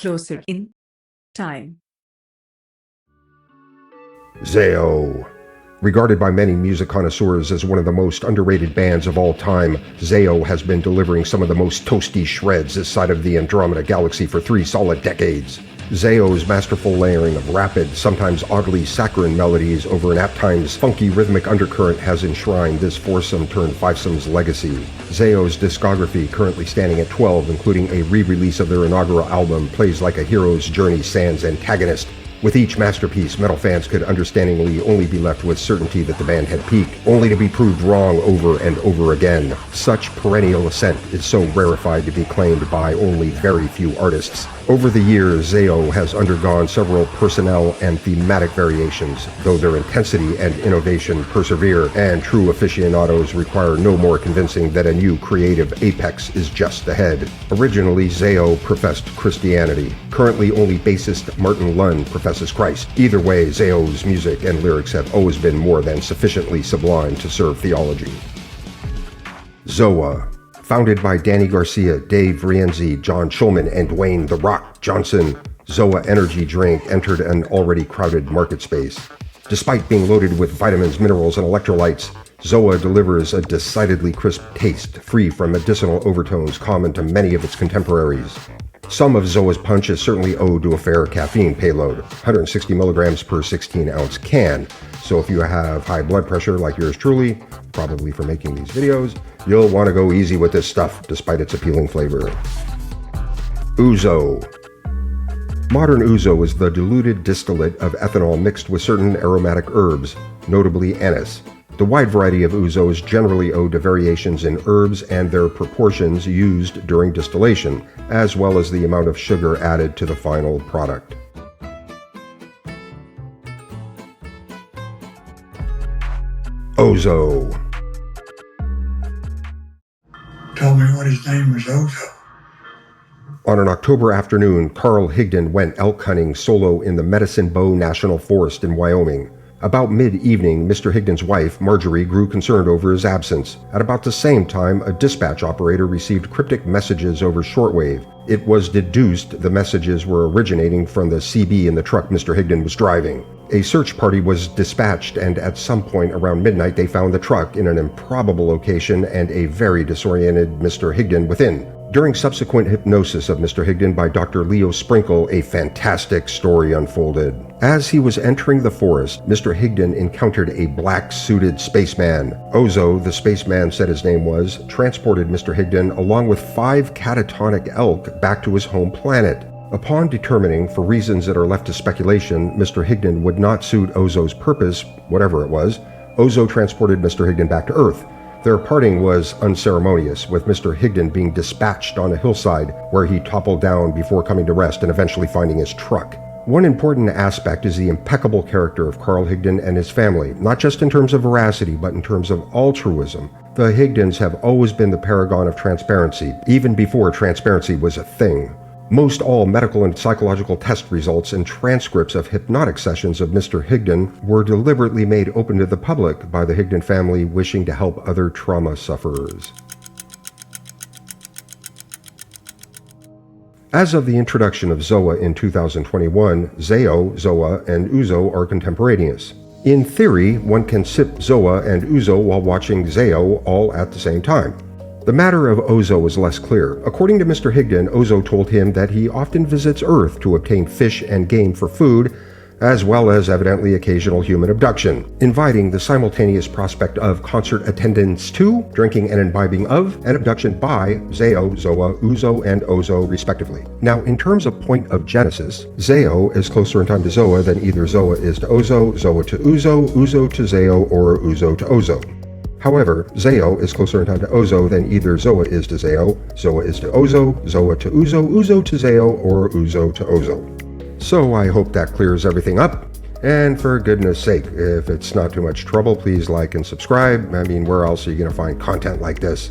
closer in time. ZAO. Regarded by many music connoisseurs as one of the most underrated bands of all time, ZAO has been delivering some of the most toasty shreds this side of the Andromeda Galaxy for 3 solid decades. ZAO's masterful layering of rapid, sometimes oddly saccharine melodies over an at times funky rhythmic undercurrent has enshrined this foursome-turned-fivesome's legacy. ZAO's discography, currently standing at 12, including a re-release of their inaugural album, plays like a hero's journey sans antagonist. With each masterpiece, metal fans could understandingly only be left with certainty that the band had peaked, only to be proved wrong over and over again. Such perennial ascent is so rarefied to be claimed by only very few artists. Over the years, ZAO has undergone several personnel and thematic variations, though their intensity and innovation persevere, and true aficionados require no more convincing that a new creative apex is just ahead. Originally, ZAO professed Christianity. Currently, only bassist Martin Lund professes Christ. Either way, ZAO's music and lyrics have always been more than sufficiently sublime to serve theology. ZOA. Founded by Danny Garcia, Dave Rienzi, John Schulman, and Dwayne "The Rock" Johnson, ZOA Energy Drink entered an already crowded market space. Despite being loaded with vitamins, minerals, and electrolytes, ZOA delivers a decidedly crisp taste, free from medicinal overtones common to many of its contemporaries. Some of ZOA's punch is certainly owed to a fair caffeine payload, 160 milligrams per 16-ounce can, so if you have high blood pressure like yours truly, probably for making these videos, you'll want to go easy with this stuff despite its appealing flavor. Ousso. Modern ouzo is the diluted distillate of ethanol mixed with certain aromatic herbs, notably anise. The wide variety of ouzo is generally owed to variations in herbs and their proportions used during distillation, as well as the amount of sugar added to the final product. Ausso. Told me what his name was, Ausso. On an October afternoon, Carl Higdon went elk hunting solo in the Medicine Bow National Forest in Wyoming. About mid-evening, Mr. Higdon's wife, Marjorie, grew concerned over his absence. At about the same time, a dispatch operator received cryptic messages over shortwave. It was deduced the messages were originating from the CB in the truck Mr. Higdon was driving. A search party was dispatched, and at some point around midnight they found the truck in an improbable location and a very disoriented Mr. Higdon within. During subsequent hypnosis of Mr. Higdon by Dr. Leo Sprinkle, a fantastic story unfolded. As he was entering the forest, Mr. Higdon encountered a black-suited spaceman. Ausso, the spaceman said his name was, transported Mr. Higdon along with 5 catatonic elk back to his home planet. Upon determining, for reasons that are left to speculation, Mr. Higdon would not suit Ausso's purpose, whatever it was, Ausso transported Mr. Higdon back to Earth. Their parting was unceremonious, with Mr. Higdon being dispatched on a hillside where he toppled down before coming to rest and eventually finding his truck. One important aspect is the impeccable character of Carl Higdon and his family, not just in terms of veracity, but in terms of altruism. The Higdons have always been the paragon of transparency, even before transparency was a thing. Most all medical and psychological test results and transcripts of hypnotic sessions of Mr. Higdon were deliberately made open to the public by the Higdon family wishing to help other trauma sufferers. As of the introduction of ZOA in 2021, ZAO, ZOA, and ouzo are contemporaneous. In theory, one can sip ZOA and ouzo while watching ZAO all at the same time. The matter of Ausso is less clear. According to Mr. Higdon, Ausso told him that he often visits Earth to obtain fish and game for food, as well as evidently occasional human abduction, inviting the simultaneous prospect of concert attendance to, drinking and imbibing of, and abduction by ZAO, ZOA, ouzo, and Ausso respectively. Now, in terms of point of genesis, ZAO is closer in time to ZOA than either ZOA is to Ausso, ZOA to ouzo, ouzo to ZAO, or ouzo to Ausso. However, ZAO is closer in time to Ausso than either ZOA is to ZAO, ZOA is to Ausso, ZOA to ouzo, ouzo to ZAO, or ouzo to Ausso. So I hope that clears everything up. And for goodness sake, if it's not too much trouble, please like and subscribe. I mean, where else are you going to find content like this?